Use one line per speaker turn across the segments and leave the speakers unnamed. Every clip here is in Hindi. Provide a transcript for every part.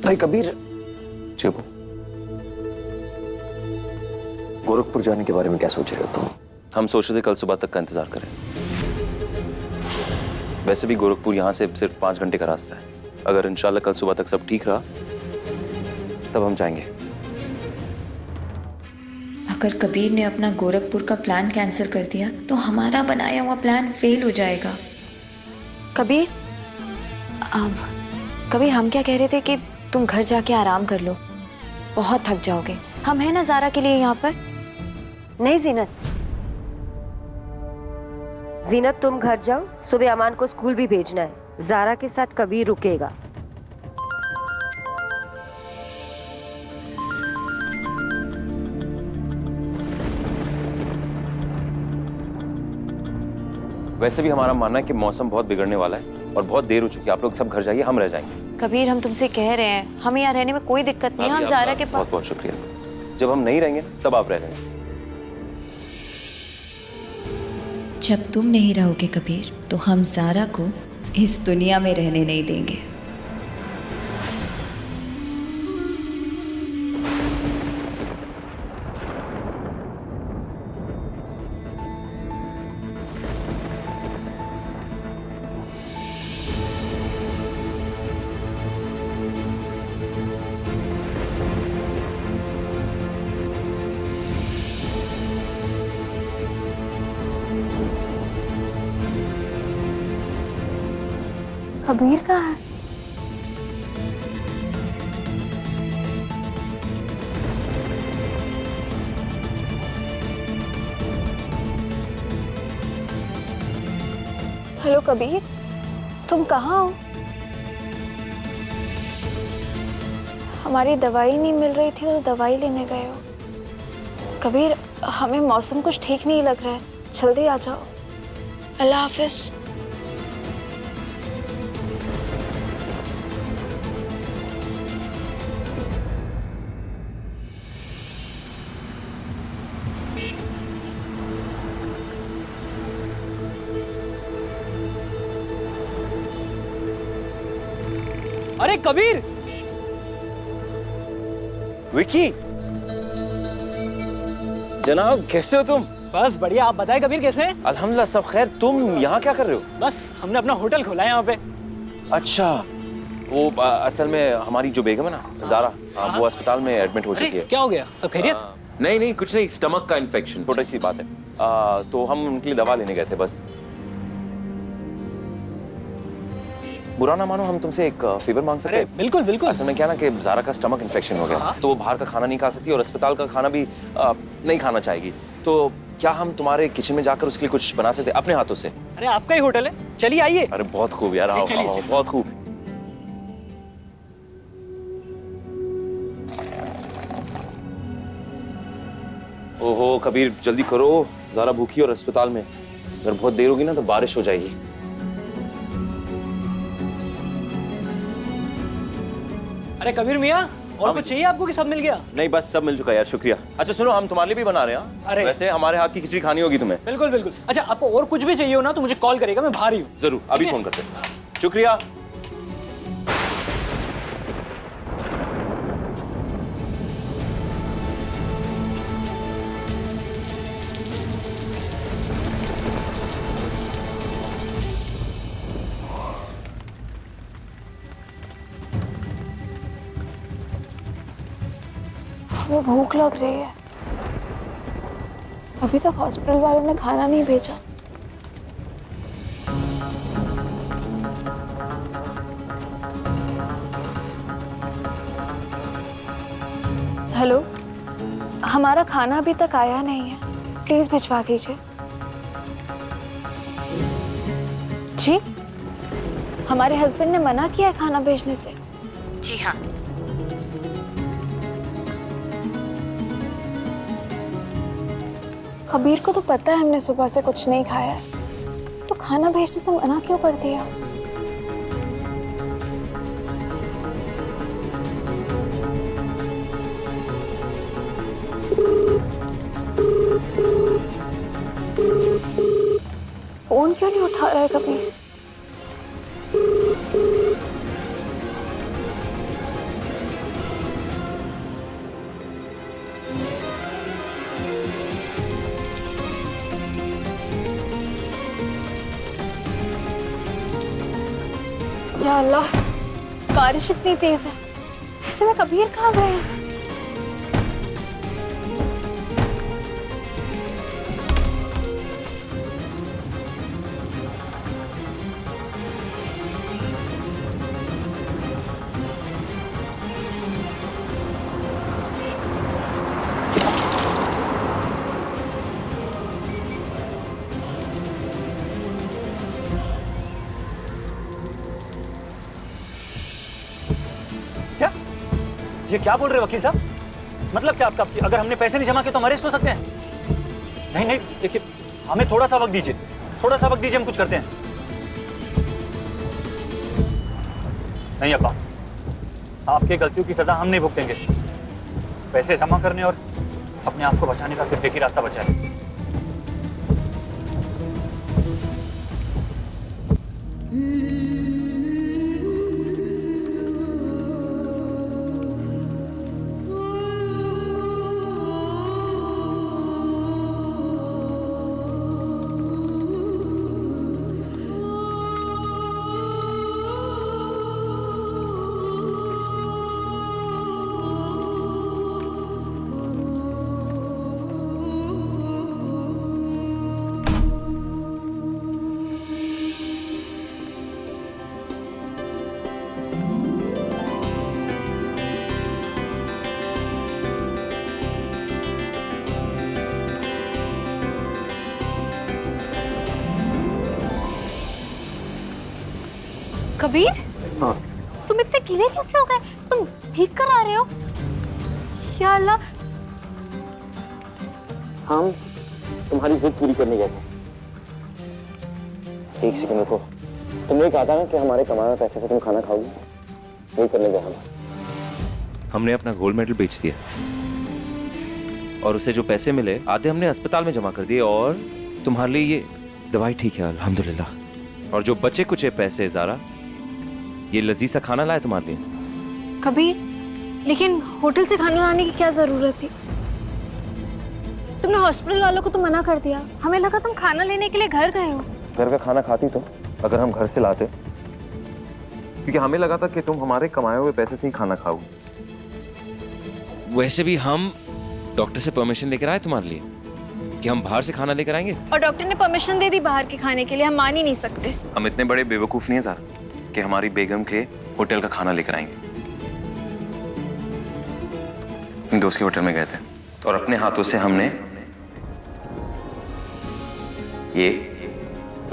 भाई कबीर, चुप। गोरखपुर जाने के बारे में क्या सोच रहे हो तुम?
हम सोच रहे थे कल सुबह तक का इंतजार करें। वैसे भी गोरखपुर यहाँ से सिर्फ 5 घंटे का रास्ता है। अगर इंशाल्लाह कल सुबह तक सब ठीक रहा तब हम जाएंगे।
अगर कबीर ने अपना गोरखपुर का प्लान कैंसिल कर दिया तो हमारा बनाया हुआ प्लान फेल हो जाएगा।
कबीर, कबीर हम क्या कह रहे थे कि तुम घर जाके आराम कर लो, बहुत थक जाओगे। हम हैं ना ज़ारा के लिए यहाँ पर।
नहीं जीनत, जीनत तुम घर जाओ, सुबह अमान को स्कूल भी भेजना है। ज़ारा के साथ कबीर रुकेगा।
वैसे भी हमारा मानना है कि मौसम बहुत बिगड़ने वाला है और बहुत देर हो चुकी है। आप लोग सब घर जाइए, हम रह जाएंगे।
कबीर हम तुमसे कह रहे हैं, हमें यहाँ रहने में कोई दिक्कत नहीं है। हम ज़ारा के पास।
बहुत बहुत शुक्रिया। जब हम नहीं रहेंगे तब आप रह लेंगे।
जब तुम नहीं रहोगे कबीर तो हम ज़ारा को इस दुनिया में रहने नहीं देंगे।
कबीर कहाँ है? हेलो कबीर, तुम कहाँ हो? हमारी दवाई नहीं मिल रही थी तो दवाई लेने गए हो। कबीर, हमें मौसम कुछ ठीक नहीं लग रहा है, जल्दी आ जाओ। अल्लाह हाफिज।
अरे कबीर!
विकी, जनाब कैसे हो तुम?
बस बढ़िया, आप बताएं कबीर कैसे हैं?
अल्हम्दुलिल्लाह सब खैर। तुम यहाँ क्या कर रहे हो?
बस हमने अपना होटल खोला है यहाँ पे।
अच्छा, वो असल में हमारी जो बेगम है ना ज़ारा, वो अस्पताल में एडमिट हो चुकी है।
क्या हो गया? सब खैरियत?
नहीं नहीं कुछ नहीं, स्टमक का इन्फेक्शन, छोटी सी बात है। तो हम उनके लिए दवा लेने गए थे बस। बुरा ना मानो, हम तुमसे एक फेवर मांग सकते हैं?
बिल्कुल बिल्कुल।
असल में क्या ना कि ज़ारा का स्टमक इन्फेक्शन हो गया, तो वो बाहर का खाना नहीं खा सकती और अस्पताल का खाना भी नहीं खाना चाहेगी। तो क्या हम तुम्हारे किचन में जाकर उसके लिए कुछ बना सकते अपने हाथों से?
अरे आपका ही होटल है, चलिए आइए।
अरे बहुत खूब यार, आओ आओ, बहुत खूब। ओहो कबीर जल्दी करो, ज़ारा भूखी और अस्पताल में। अगर बहुत देर होगी ना तो बारिश हो जाएगी।
अरे कबीर मियाँ, और कुछ चाहिए आपको कि सब मिल गया?
नहीं बस सब मिल चुका यार, शुक्रिया। अच्छा सुनो, हम तुम्हारे लिए भी बना रहे हैं।
अरे
वैसे हमारे हाथ की खिचड़ी खानी होगी तुम्हें।
बिल्कुल बिल्कुल। अच्छा आपको और कुछ भी चाहिए हो ना तो मुझे कॉल करेगा, मैं बाहर ही हूँ।
जरूर, अभी फोन करते हैं। शुक्रिया।
हमें भूख लग रही है। अभी तक हॉस्पिटल वालों ने खाना नहीं भेजा। हेलो, हमारा खाना अभी तक आया नहीं है, प्लीज भिजवा दीजिए। जी, हमारे हस्बैंड ने मना किया है खाना भेजने से।
जी हाँ।
कबीर को तो पता है हमने सुबह से कुछ नहीं खाया है, तो खाना भेजने से मना क्यों कर दिया? फोन क्यों नहीं उठा रहा है कबीर? अल्लाह, बारिश इतनी तेज है, ऐसे में कबीर कहाँ गए हैं?
क्या? ये क्या बोल रहे हो वकील साहब? मतलब क्या आपका? अगर हमने पैसे नहीं जमा किए तो हम अरेस्ट हो सकते हैं? नहीं नहीं, देखिए हमें थोड़ा सा वक्त दीजिए, थोड़ा सा वक्त दीजिए, हम कुछ करते हैं। नहीं अब्बा, आपके गलतियों की सजा हम नहीं भुगतेंगे। पैसे जमा करने और अपने आप को बचाने का सिर्फ एक ही रास्ता बचा है।
कबीर,
हाँ।
तुम इतने गीले कैसे हो गए? तुम भीग कर आ रहे हो? या अल्लाह।
हम तुम्हारी जिद पूरी करने गए थे। एक सेकंड रुको, तुमने कहा था ना कि हमारे कमाए हुए पैसे से तुम खाना खाओगी, वही करने गए हम।
हमने अपना गोल्ड मेडल बेच दिया और उसे जो पैसे मिले आधे हमने अस्पताल में जमा कर दिए, और तुम्हारे लिए ये दवाई ठीक है अल्हम्दुलिल्लाह। और जो बचे कुचे पैसे ज़ारा, ये लजीज सा खाना लाए तुम्हारे लिए।
कबीर, लेकिन होटल से खाना लाने की क्या जरूरत थी? तुमने हॉस्पिटल वालों को तो मना कर दिया। हमें लगा तुम खाना लेने के लिए घर गए हो।
घर का खाना खाती तो अगर हम घर से लाते, क्योंकि हमें लगा था कि तुम हमारे कमाए हुए पैसे से ही खाना खाओगे। वैसे भी हम डॉक्टर से परमिशन लेकर आए तुम्हारे लिए कि हम बाहर से खाना लेकर आएंगे,
और डॉक्टर ने परमिशन दे दी बाहर के खाने के लिए। हम मान ही नहीं सकते।
हम इतने बड़े बेवकूफ नहीं है ज़ारा कि हमारी बेगम के होटल का खाना लेकर आएंगे। दोस्त के होटल में गए थे और अपने हाथों से हमने ये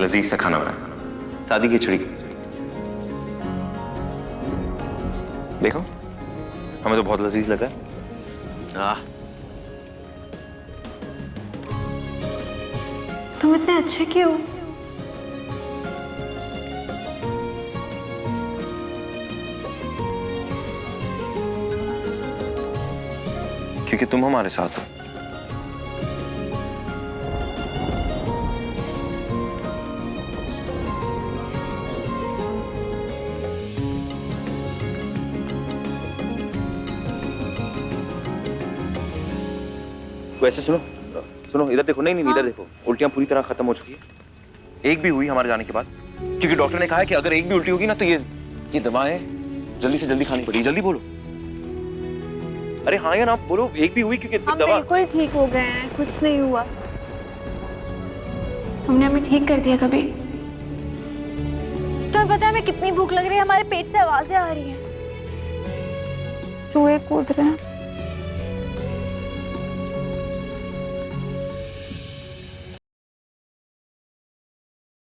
लजीज सा खाना बनाया, शादी की खिचड़ी। देखो, हमें तो बहुत लजीज लगा है।
तुम इतने अच्छे क्यों हो?
क्योंकि तुम हमारे साथ हो। वैसे सुनो सुनो, इधर देखो। नहीं नहीं, इधर देखो। उल्टियां पूरी तरह खत्म हो चुकी है, एक भी हुई हमारे जाने के बाद, क्योंकि डॉक्टर ने कहा है कि अगर एक भी उल्टी होगी ना तो ये दवाएं जल्दी से जल्दी खानी पड़ेगी। जल्दी बोलो। अरे हाँ या ना बोलो, एक भी हुई? क्योंकि
हम
दवा
बिल्कुल ठीक हो गए हैं, कुछ नहीं हुआ। हमने हमें ठीक कर दिया। कभी तुम्हें पता है हमें कितनी भूख लग रही है? हमारे पेट से आवाजें आ रही हैं, चूहे कूद रहे हैं।